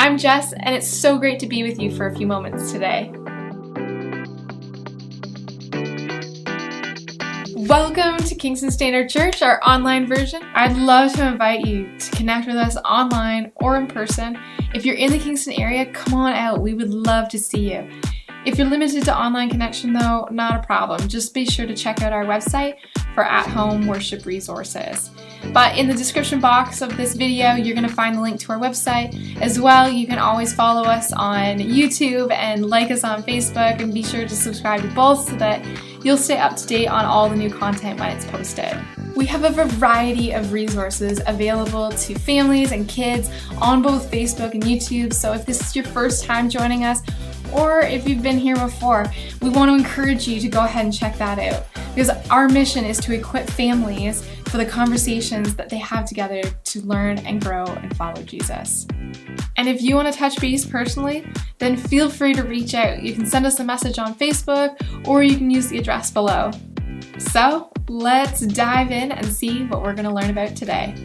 I'm Jess, and it's so great to be with you for a few moments today. Welcome to Kingston Standard Church, our online version. I'd love to invite you to connect with us online or in person. If you're in the Kingston area, come on out. We would love to see you. If you're limited to online connection though, not a problem. Just be sure to check out our website for at-home worship resources. But in the description box of this video, you're going to find the link to our website. As well, you can always follow us on YouTube and like us on Facebook, and be sure to subscribe to both so that you'll stay up to date on all the new content when it's posted. We have a variety of resources available to families and kids on both Facebook and YouTube, so if this is your first time joining us, or if you've been here before, we want to encourage you to go ahead and check that out, because our mission is to equip families for the conversations that they have together to learn and grow and follow Jesus. And if you want to touch base personally, then feel free to reach out. You can send us a message on Facebook, or you can use the address below. So let's dive in and see what we're going to learn about today.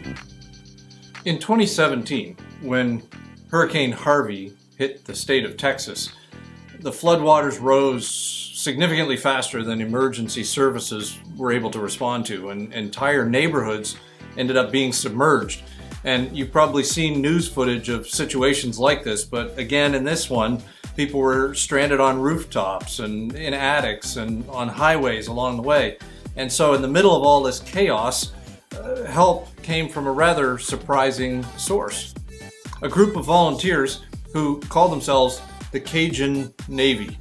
In 2017, when Hurricane Harvey hit the state of Texas, the floodwaters rose significantly faster than emergency services were able to respond to, and entire neighborhoods ended up being submerged. And you've probably seen news footage of situations like this, but again, in this one, people were stranded on rooftops and in attics and on highways along the way. And so in the middle of all this chaos, help came from a rather surprising source. A group of volunteers who called themselves the Cajun Navy.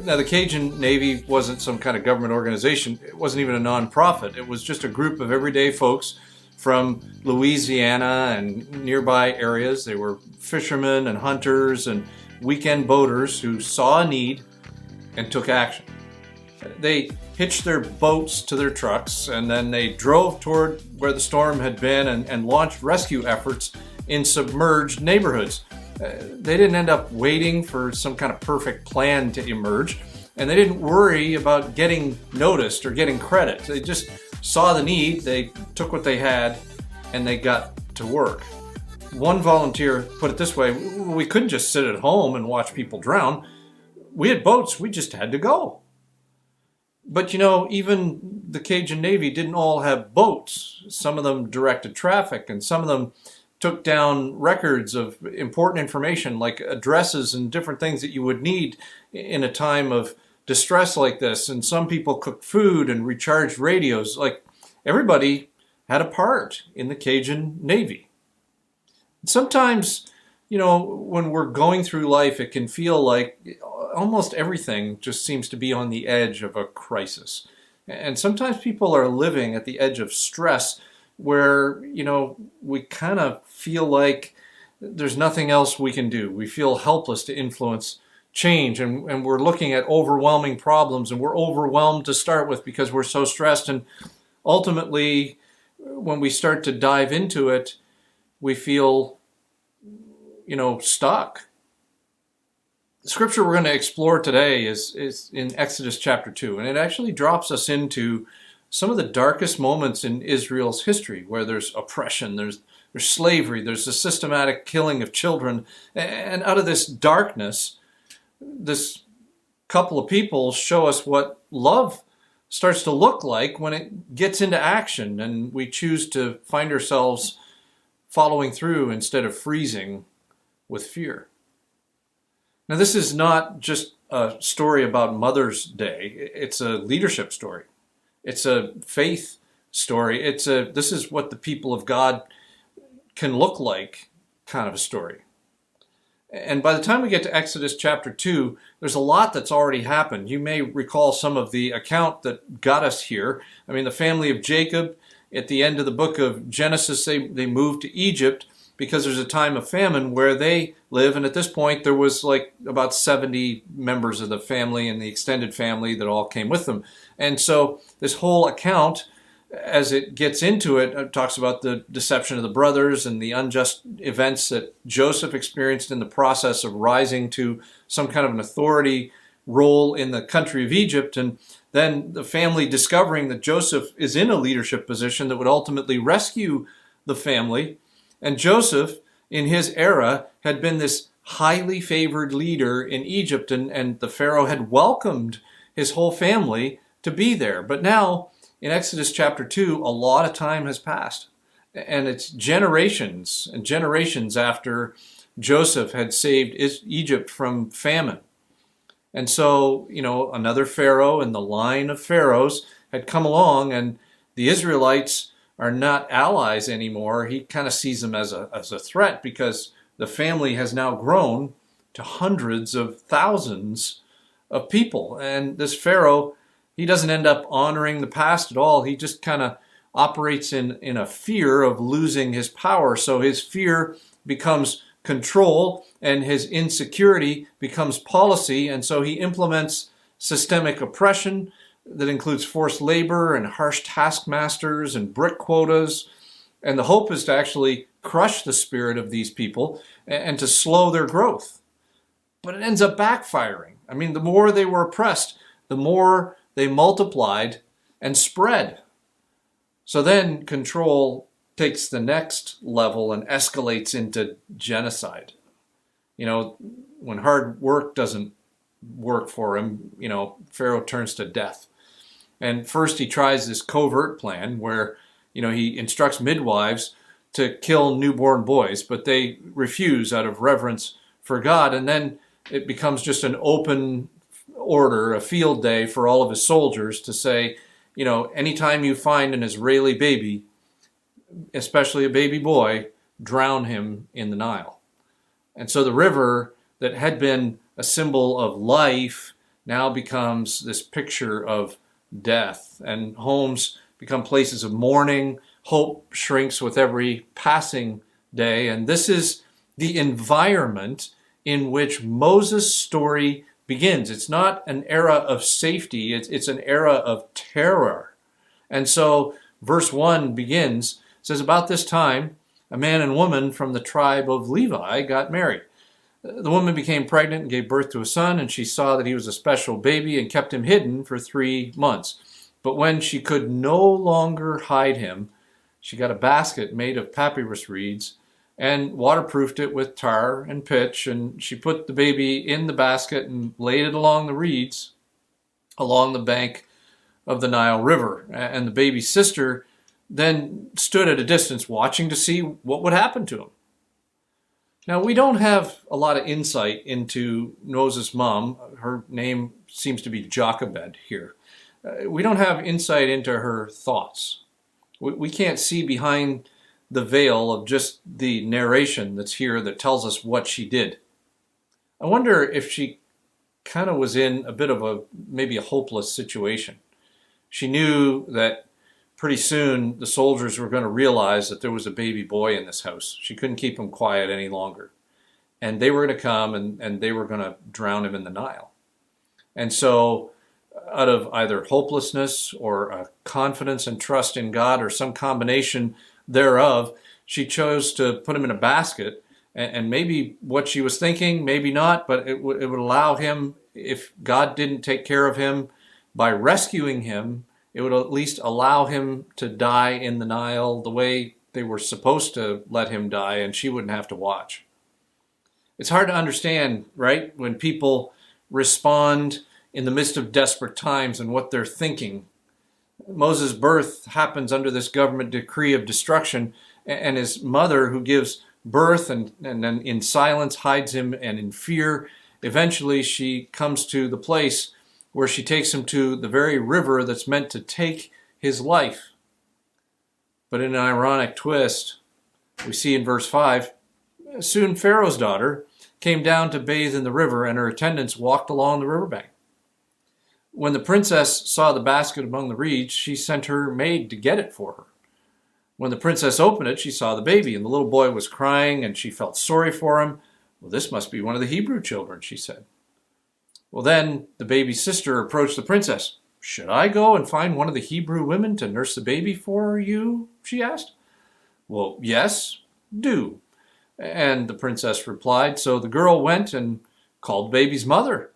Now, the Cajun Navy wasn't some kind of government organization. It wasn't even a nonprofit. It was just a group of everyday folks from Louisiana and nearby areas. They were fishermen and hunters and weekend boaters who saw a need and took action. They hitched their boats to their trucks, and then they drove toward where the storm had been and launched rescue efforts in submerged neighborhoods. They didn't end up waiting for some kind of perfect plan to emerge, and they didn't worry about getting noticed or getting credit. They just saw the need, they took what they had, and they got to work. One volunteer put it this way: we couldn't just sit at home and watch people drown. We had boats, we just had to go. But even the Cajun Navy didn't all have boats. Some of them directed traffic, and some of them took down records of important information like addresses and different things that you would need in a time of distress like this. And some people cooked food and recharged radios. Like, everybody had a part in the Cajun Navy. Sometimes, when we're going through life, it can feel like almost everything just seems to be on the edge of a crisis. And sometimes people are living at the edge of stress where, we kind of feel like there's nothing else we can do. We feel helpless to influence change, and we're looking at overwhelming problems, and we're overwhelmed to start with because we're so stressed. And ultimately, when we start to dive into it, we feel, stuck. The scripture we're going to explore today is in Exodus chapter 2, and it actually drops us into some of the darkest moments in Israel's history, where there's oppression, there's slavery, there's the systematic killing of children. And out of this darkness, this couple of people show us what love starts to look like when it gets into action and we choose to find ourselves following through instead of freezing with fear. Now, this is not just a story about Mother's Day. It's a leadership story. It's a faith story. This is what the people of God can look like kind of a story. And by the time we get to Exodus chapter 2, there's a lot that's already happened. You may recall some of the account that got us here. I mean, the family of Jacob, at the end of the book of Genesis, they moved to Egypt because there's a time of famine where they live. And at this point, there was like about 70 members of the family and the extended family that all came with them. And so this whole account, as it gets into it, it talks about the deception of the brothers and the unjust events that Joseph experienced in the process of rising to some kind of an authority role in the country of Egypt. And then the family discovering that Joseph is in a leadership position that would ultimately rescue the family. And Joseph, in his era, had been this highly favored leader in Egypt, and the Pharaoh had welcomed his whole family to be there. But now, in Exodus chapter 2, a lot of time has passed. And it's generations and generations after Joseph had saved Egypt from famine. And so, another Pharaoh in the line of pharaohs had come along, and the Israelites are not allies anymore. He kind of sees them as a threat, because the family has now grown to hundreds of thousands of people. And this Pharaoh, he doesn't end up honoring the past at all. He just kind of operates in a fear of losing his power. So his fear becomes control, and his insecurity becomes policy. And so he implements systemic oppression that includes forced labor and harsh taskmasters and brick quotas. And the hope is to actually crush the spirit of these people and to slow their growth. But it ends up backfiring. I mean, the more they were oppressed, the more they multiplied and spread. So then control takes the next level and escalates into genocide. When hard work doesn't work for him, Pharaoh turns to death. And first he tries this covert plan where, he instructs midwives to kill newborn boys, but they refuse out of reverence for God. And then it becomes just an open order, a field day for all of his soldiers to say, anytime you find an Israeli baby, especially a baby boy, drown him in the Nile. And so the river that had been a symbol of life now becomes this picture of death, and homes become places of mourning. Hope shrinks with every passing day. And this is the environment in which Moses' story begins. It's not an era of safety, it's an era of terror. And so verse 1 begins, says, about this time, a man and woman from the tribe of Levi got married. The woman became pregnant and gave birth to a son, and she saw that he was a special baby and kept him hidden for 3 months. But when she could no longer hide him, she got a basket made of papyrus reeds and waterproofed it with tar and pitch, and she put the baby in the basket and laid it along the reeds along the bank of the Nile River. And the baby's sister then stood at a distance watching to see what would happen to him. Now, we don't have a lot of insight into Moses' mom. Her name seems to be Jochebed here. We don't have insight into her thoughts. We can't see behind the veil of just the narration that's here that tells us what she did. I wonder if she kind of was in a bit of maybe a hopeless situation. She knew that pretty soon the soldiers were going to realize that there was a baby boy in this house. She couldn't keep him quiet any longer. And they were going to come and they were going to drown him in the Nile. And so out of either hopelessness or a confidence and trust in God or some combination thereof, she chose to put him in a basket. And maybe what she was thinking, maybe not, but it would allow him, if God didn't take care of him by rescuing him, it would at least allow him to die in the Nile the way they were supposed to let him die, and she wouldn't have to watch. It's hard to understand, right, when people respond in the midst of desperate times and what they're thinking. Moses' birth happens under this government decree of destruction, and his mother, who gives birth and then in silence hides him, and in fear, eventually she comes to the place where she takes him to the very river that's meant to take his life. But in an ironic twist, we see in verse 5, soon Pharaoh's daughter came down to bathe in the river, and her attendants walked along the riverbank. When the princess saw the basket among the reeds, she sent her maid to get it for her. When the princess opened it, she saw the baby, and the little boy was crying, and she felt sorry for him. Well, this must be one of the Hebrew children, she said. Well, then the baby's sister approached the princess. Should I go and find one of the Hebrew women to nurse the baby for you? She asked. Well, yes, do. And the princess replied. So the girl went and called the baby's mother.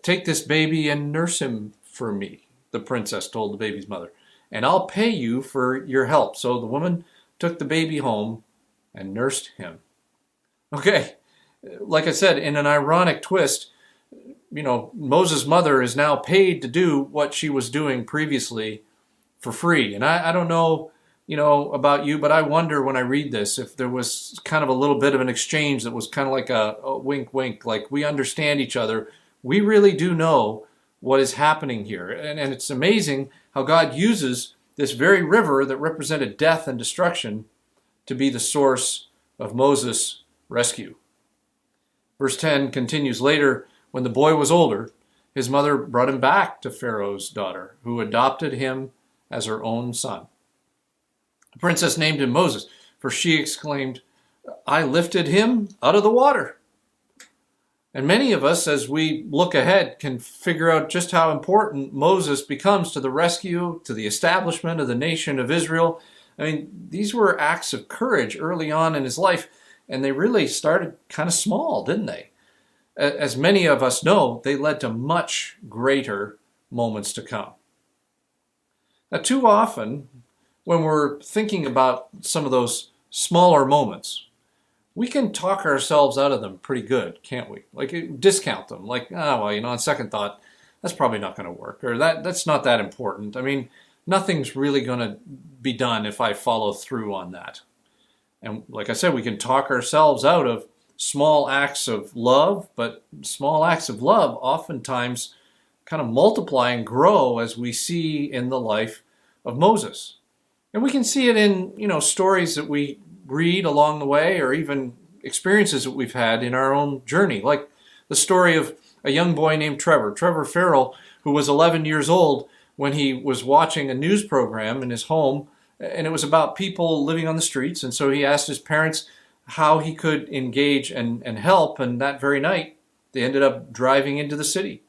Take this baby and nurse him for me, the princess told the baby's mother, and I'll pay you for your help. So the woman took the baby home and nursed him. Okay, Like I said, in an ironic twist, Moses' mother is now paid to do what she was doing previously for free. And I don't know, about you, but I wonder when I read this if there was kind of a little bit of an exchange that was kind of like a wink, wink, like we understand each other. We really do know what is happening here. And it's amazing how God uses this very river that represented death and destruction to be the source of Moses' rescue. Verse 10 continues, later, when the boy was older, his mother brought him back to Pharaoh's daughter, who adopted him as her own son. The princess named him Moses, for she exclaimed, I lifted him out of the water. And many of us, as we look ahead, can figure out just how important Moses becomes to the rescue, to the establishment of the nation of Israel. I mean, these were acts of courage early on in his life, and they really started kind of small, didn't they? As many of us know, they led to much greater moments to come. Now, too often, when we're thinking about some of those smaller moments, we can talk ourselves out of them pretty good, can't we? Like, discount them. Like, on second thought, that's probably not going to work, or that's not that important. I mean, nothing's really going to be done if I follow through on that. And like I said, we can talk ourselves out of small acts of love, but small acts of love oftentimes kind of multiply and grow, as we see in the life of Moses. And we can see it in, stories that we read along the way, or even experiences that we've had in our own journey, like the story of a young boy named Trevor Farrell, who was 11 years old when he was watching a news program in his home, and it was about people living on the streets. And so he asked his parents how he could engage and help, and that very night they ended up driving into the city.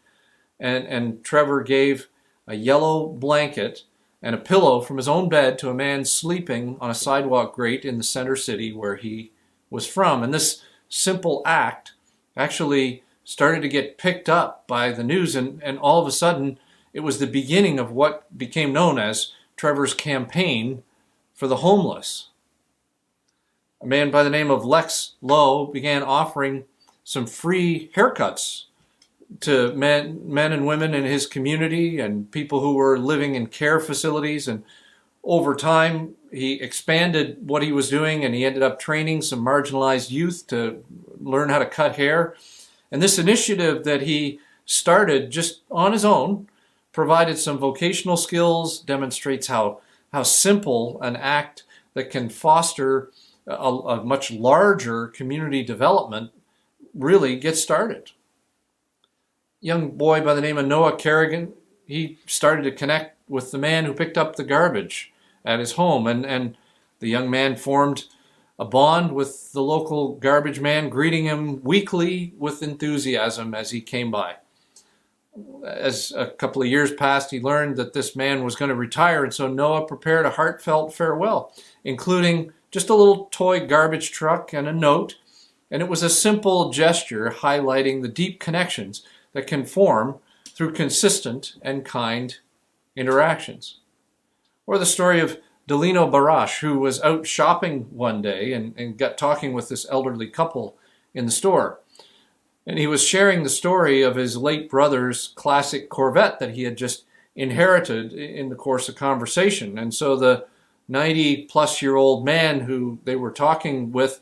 And Trevor gave a yellow blanket and a pillow from his own bed to a man sleeping on a sidewalk grate in the center city where he was from. And this simple act actually started to get picked up by the news, and all of a sudden it was the beginning of what became known as Trevor's campaign for the homeless. A man by the name of Lex Lowe began offering some free haircuts to men and women in his community and people who were living in care facilities. And over time, he expanded what he was doing, and he ended up training some marginalized youth to learn how to cut hair. And this initiative that he started just on his own provided some vocational skills, demonstrates how simple an act that can foster a much larger community development really gets started. Young boy by the name of Noah Kerrigan, he started to connect with the man who picked up the garbage at his home, and the young man formed a bond with the local garbage man, greeting him weekly with enthusiasm as he came by. As a couple of years passed, he learned that this man was going to retire, and so Noah prepared a heartfelt farewell, including just a little toy garbage truck and a note, and it was a simple gesture highlighting the deep connections that can form through consistent and kind interactions. Or the story of Delino Barash, who was out shopping one day and got talking with this elderly couple in the store. And he was sharing the story of his late brother's classic Corvette that he had just inherited in the course of conversation. And so the 90-plus-year-old man who they were talking with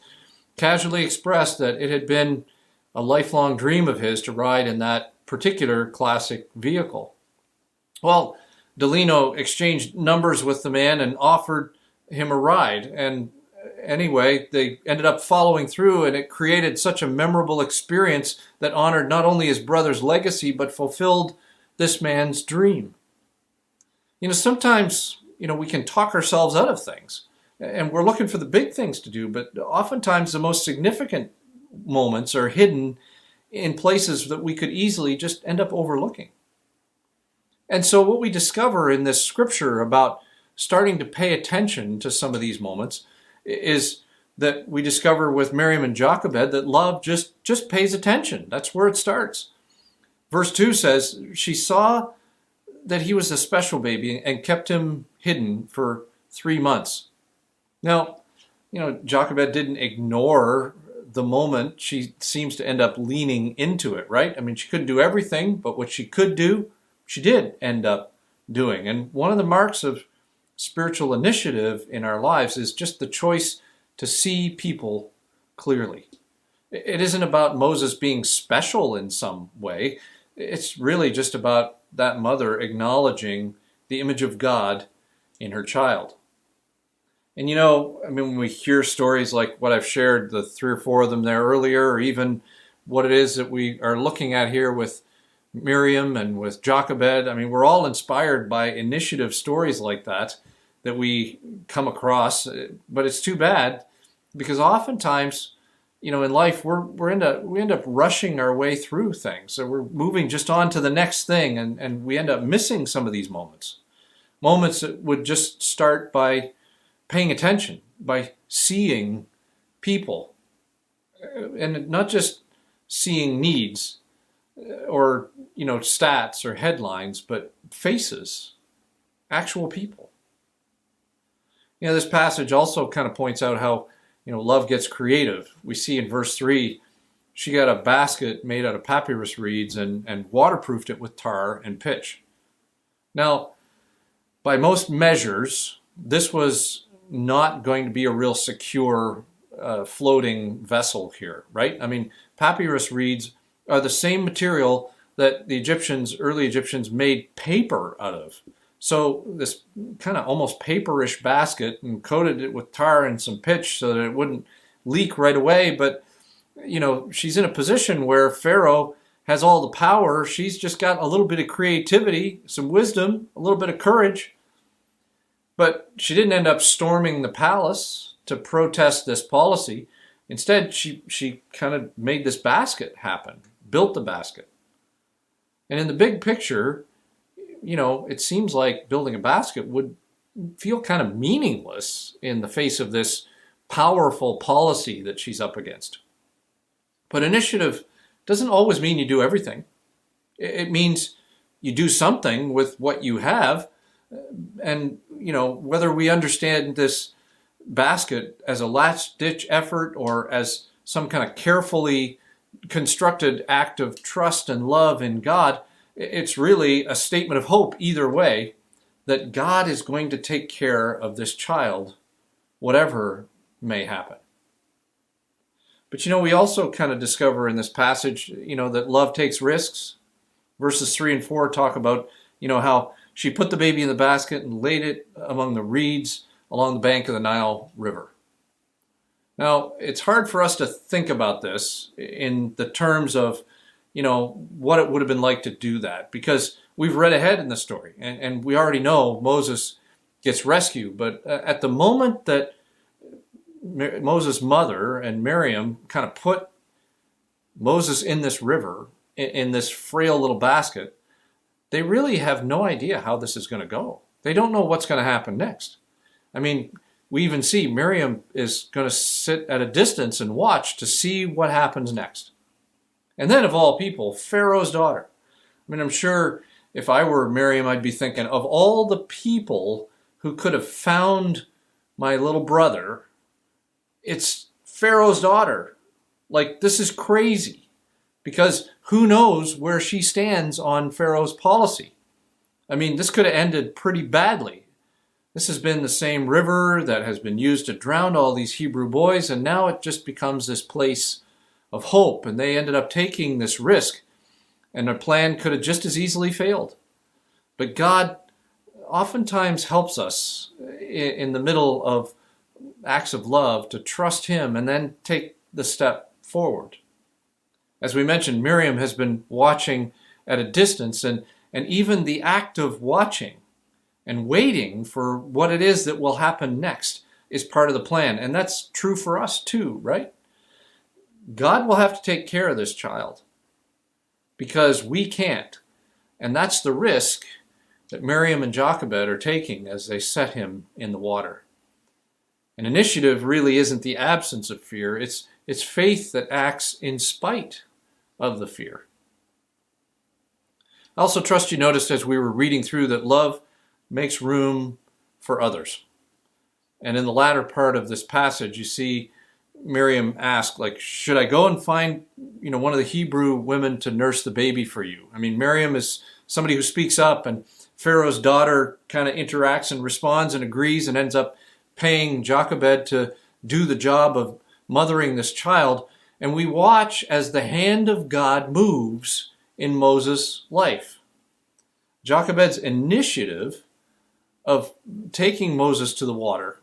casually expressed that it had been a lifelong dream of his to ride in that particular classic vehicle. Well, Delino exchanged numbers with the man and offered him a ride. And anyway, they ended up following through, and it created such a memorable experience that honored not only his brother's legacy, but fulfilled this man's dream. Sometimes, we can talk ourselves out of things, and we're looking for the big things to do, but oftentimes the most significant moments are hidden in places that we could easily just end up overlooking. And so what we discover in this scripture about starting to pay attention to some of these moments is that we discover with Miriam and Jochebed that love just pays attention. That's where it starts. Verse 2 says, she saw that he was a special baby and kept him hidden for 3 months. Now, Jochebed didn't ignore the moment, she seems to end up leaning into it, right? I mean, she couldn't do everything, but what she could do, she did end up doing. And one of the marks of spiritual initiative in our lives is just the choice to see people clearly. It isn't about Moses being special in some way. It's really just about that mother acknowledging the image of God in her child. And when we hear stories like what I've shared, the 3 or 4 of them there earlier, or even what it is that we are looking at here with Miriam and with Jochebed, we're all inspired by initiative stories like that we come across. But it's too bad, because oftentimes, in life, we end up rushing our way through things. So we're moving just on to the next thing, and we end up missing some of these moments. Moments that would just start by paying attention, by seeing people, and not just seeing needs or stats or headlines, but faces, actual people. This passage also kind of points out how love gets creative. We see in verse 3, she got a basket made out of papyrus reeds and waterproofed it with tar and pitch. Now, by most measures, this was not going to be a real secure floating vessel here, right? Papyrus reeds are the same material that the early Egyptians made paper out of. So this kind of almost paperish basket, and coated it with tar and some pitch so that it wouldn't leak right away. But, she's in a position where Pharaoh has all the power. She's just got a little bit of creativity, some wisdom, a little bit of courage. But she didn't end up storming the palace to protest this policy. Instead, she kind of made this basket happen, built the basket. And in the big picture, it seems like building a basket would feel kind of meaningless in the face of this powerful policy that she's up against. But initiative doesn't always mean you do everything. It means you do something with what you have. And, whether we understand this basket as a last-ditch effort or as some kind of carefully constructed act of trust and love in God, it's really a statement of hope either way, that God is going to take care of this child, whatever may happen. But we also kind of discover in this passage, that love takes risks. Verses 3 and 4 talk about, how she put the baby in the basket and laid it among the reeds along the bank of the Nile River. Now, it's hard for us to think about this in the terms of, what it would have been like to do that, because we've read ahead in the story, and we already know Moses gets rescued. But at the moment that Moses' mother and Miriam kind of put Moses in this river, in this frail little basket, they really have no idea how this is going to go. They don't know what's going to happen next. We even see Miriam is going to sit at a distance and watch to see what happens next. And then, of all people, Pharaoh's daughter. I'm sure if I were Miriam, I'd be thinking, of all the people who could have found my little brother, it's Pharaoh's daughter. This is crazy. Because who knows where she stands on Pharaoh's policy? This could have ended pretty badly. This has been the same river that has been used to drown all these Hebrew boys, and now it just becomes this place of hope. And they ended up taking this risk, and their plan could have just as easily failed. But God oftentimes helps us in the middle of acts of love to trust Him and then take the step forward. As we mentioned, Miriam has been watching at a distance, and even the act of watching and waiting for what it is that will happen next is part of the plan. And that's true for us too, right? God will have to take care of this child because we can't. And that's the risk that Miriam and Jochebed are taking as they set him in the water. An initiative really isn't the absence of fear. It's faith that acts in spite of the fear. I also trust you noticed as we were reading through that love makes room for others. And in the latter part of this passage, you see Miriam asked, like, should I go and find, one of the Hebrew women to nurse the baby for you? I mean, Miriam is somebody who speaks up, and Pharaoh's daughter kind of interacts and responds and agrees and ends up paying Jochebed to do the job of mothering this child. And we watch as the hand of God moves in Moses' life. Jochebed's initiative of taking Moses to the water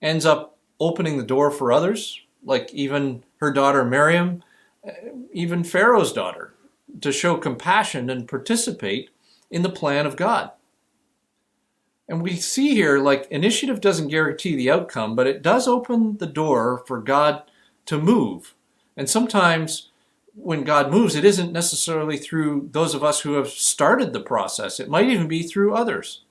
ends up opening the door for others, like even her daughter Miriam, even Pharaoh's daughter, to show compassion and participate in the plan of God. And we see here, like, initiative doesn't guarantee the outcome, but it does open the door for God to move. And sometimes when God moves, it isn't necessarily through those of us who have started the process. It might even be through others.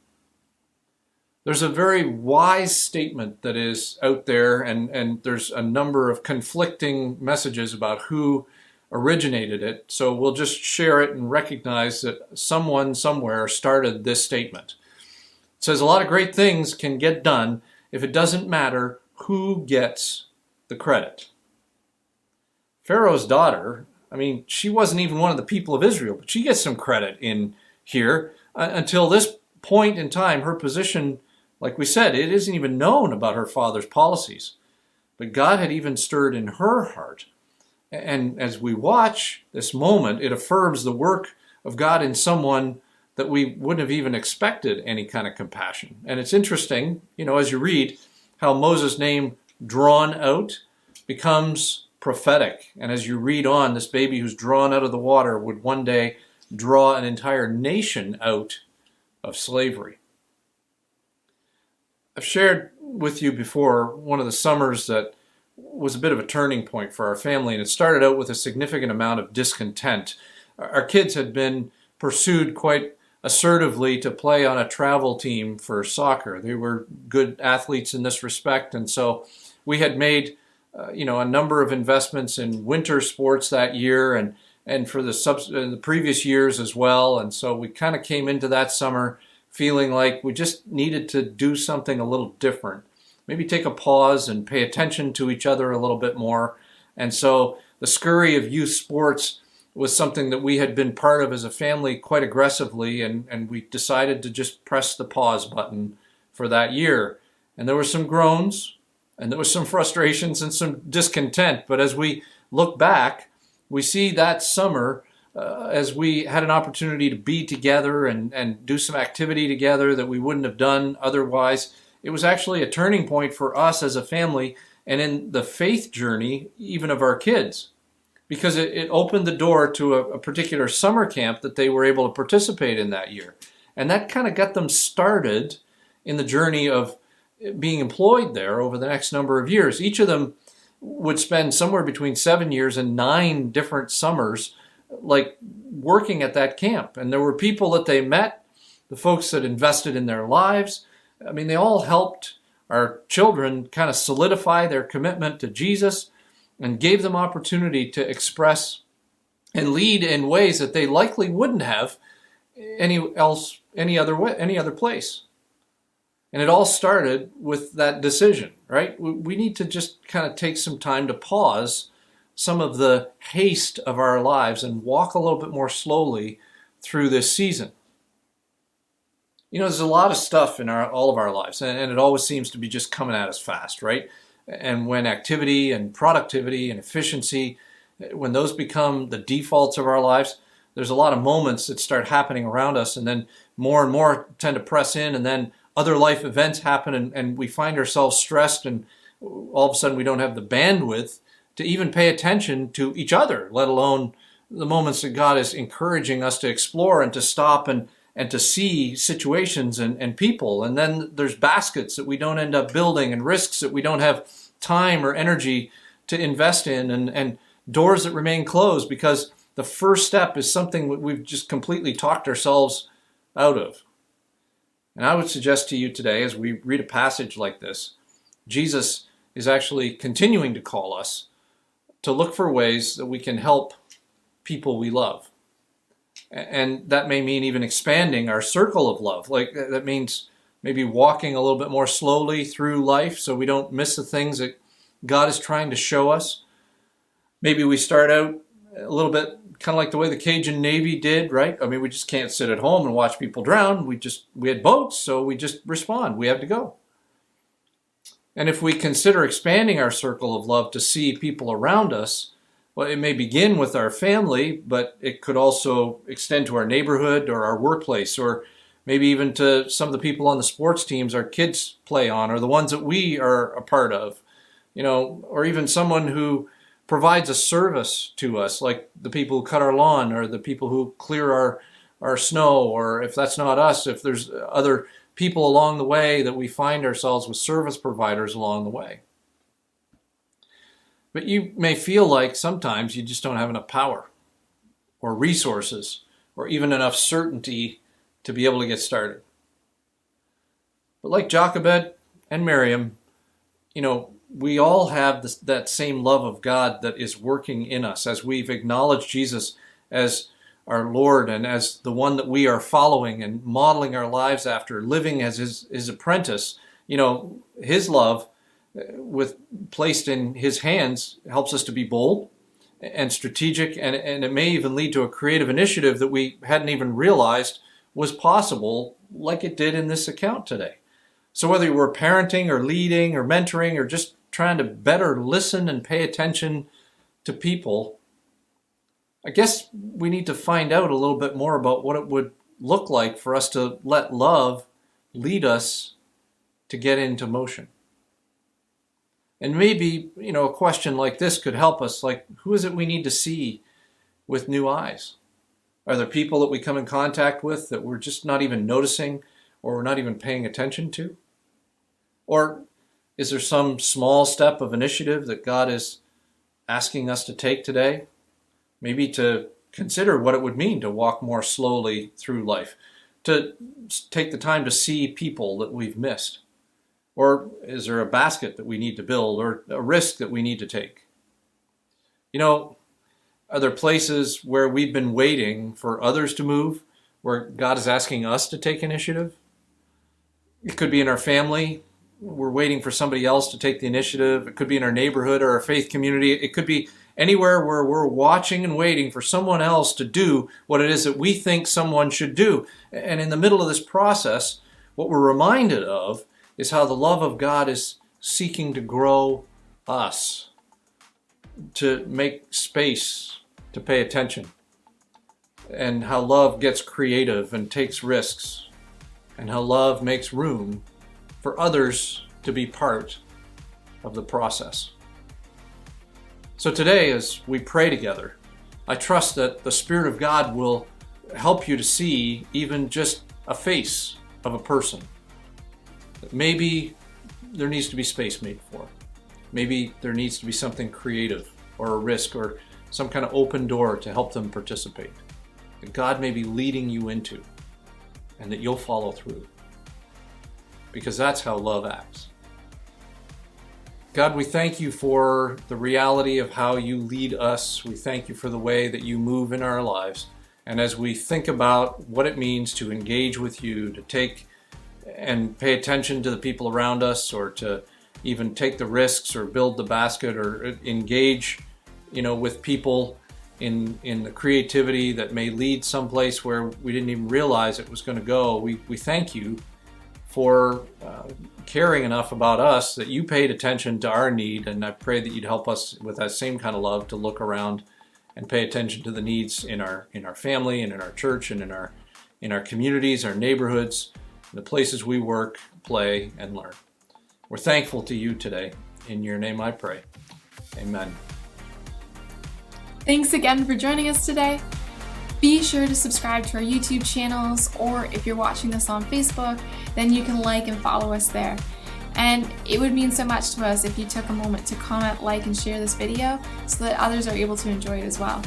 There's a very wise statement that is out there, and there's a number of conflicting messages about who originated it. So we'll just share it and recognize that someone somewhere started this statement. It says a lot of great things can get done if it doesn't matter who gets the credit. Pharaoh's daughter, I mean, she wasn't even one of the people of Israel, but she gets some credit in here. Until this point in time, her position, like we said, it isn't even known about her father's policies. But God had even stirred in her heart. And as we watch this moment, it affirms the work of God in someone that we wouldn't have even expected any kind of compassion. And it's interesting, as you read, how Moses' name, drawn out, becomes prophetic. And as you read on, this baby who's drawn out of the water would one day draw an entire nation out of slavery. I've shared with you before one of the summers that was a bit of a turning point for our family, and it started out with a significant amount of discontent. Our kids had been pursued quite assertively to play on a travel team for soccer. They were good athletes in this respect, and so we had made a number of investments in winter sports that year and for the previous years as well. And so we kind of came into that summer feeling like we just needed to do something a little different. Maybe take a pause and pay attention to each other a little bit more. And so the scurry of youth sports was something that we had been part of as a family quite aggressively, and we decided to just press the pause button for that year. And there were some groans, and there was some frustrations and some discontent. But as we look back, we see that summer as we had an opportunity to be together and do some activity together that we wouldn't have done otherwise. It was actually a turning point for us as a family and in the faith journey even of our kids, because it opened the door to a particular summer camp that they were able to participate in that year. And that kind of got them started in the journey of being employed there over the next number of years. Each of them would spend somewhere between 7 years and 9 different summers like working at that camp. And there were people that they met, the folks that invested in their lives. I mean, they all helped our children kind of solidify their commitment to Jesus and gave them opportunity to express and lead in ways that they likely wouldn't have any other place. And it all started with that decision, right? We need to just kind of take some time to pause some of the haste of our lives and walk a little bit more slowly through this season. There's a lot of stuff in all of our lives, and it always seems to be just coming at us fast, right? And when activity and productivity and efficiency, when those become the defaults of our lives, there's a lot of moments that start happening around us, and then more and more tend to press in, and then other life events happen, and we find ourselves stressed, and all of a sudden we don't have the bandwidth to even pay attention to each other, let alone the moments that God is encouraging us to explore and to stop and to see situations and people. And then there's baskets that we don't end up building and risks that we don't have time or energy to invest in, and doors that remain closed because the first step is something that we've just completely talked ourselves out of. And I would suggest to you today, as we read a passage like this, Jesus is actually continuing to call us to look for ways that we can help people we love. And that may mean even expanding our circle of love. Like that means maybe walking a little bit more slowly through life so we don't miss the things that God is trying to show us. Maybe we start out a little bit kind of like the way the Cajun Navy did, right? I mean, we just can't sit at home and watch people drown. We had boats, so we just respond. We have to go. And if we consider expanding our circle of love to see people around us, well, it may begin with our family, but it could also extend to our neighborhood or our workplace, or maybe even to some of the people on the sports teams our kids play on, or the ones that we are a part of, or even someone who provides a service to us, like the people who cut our lawn or the people who clear our snow, or if that's not us, if there's other people along the way that we find ourselves with service providers along the way. But you may feel like sometimes you just don't have enough power or resources or even enough certainty to be able to get started. But like Jochebed and Miriam, we all have that same love of God that is working in us as we've acknowledged Jesus as our Lord and as the one that we are following and modeling our lives after, living as his apprentice. His love placed in his hands helps us to be bold and strategic, and it may even lead to a creative initiative that we hadn't even realized was possible, like it did in this account today. So whether we're parenting or leading or mentoring or just trying to better listen and pay attention to people, I guess we need to find out a little bit more about what it would look like for us to let love lead us to get into motion. And maybe, a question like this could help us, like, who is it we need to see with new eyes? Are there people that we come in contact with that we're just not even noticing or we're not even paying attention to? Or is there some small step of initiative that God is asking us to take today? Maybe to consider what it would mean to walk more slowly through life, to take the time to see people that we've missed. Or is there a basket that we need to build or a risk that we need to take? Are there places where we've been waiting for others to move, where God is asking us to take initiative? It could be in our family. We're waiting for somebody else to take the initiative. It could be in our neighborhood or our faith community. It could be anywhere where we're watching and waiting for someone else to do what it is that we think someone should do. And in the middle of this process, what we're reminded of is how the love of God is seeking to grow us, to make space to pay attention, and how love gets creative and takes risks, and how love makes room for others to be part of the process. So today, as we pray together, I trust that the Spirit of God will help you to see even just a face of a person that maybe there needs to be space made for. Maybe there needs to be something creative or a risk or some kind of open door to help them participate that God may be leading you into, and that you'll follow through, because that's how love acts. God, we thank you for the reality of how you lead us. We thank you for the way that you move in our lives. And as we think about what it means to engage with you, to take and pay attention to the people around us, or to even take the risks or build the basket or engage with people in the creativity that may lead someplace where we didn't even realize it was going to go. We thank you for caring enough about us that you paid attention to our need, and I pray that you'd help us with that same kind of love to look around and pay attention to the needs in our family and in our church and in our communities, our neighborhoods, the places we work, play, and learn. We're thankful to you today. In your name I pray. Amen. Thanks again for joining us today. Be sure to subscribe to our YouTube channels, or if you're watching this on Facebook, then you can like and follow us there. And it would mean so much to us if you took a moment to comment, like, and share this video so that others are able to enjoy it as well.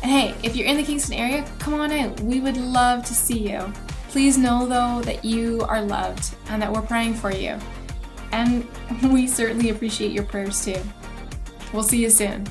And hey, if you're in the Kingston area, come on out. We would love to see you. Please know though that you are loved and that we're praying for you. And we certainly appreciate your prayers too. We'll see you soon.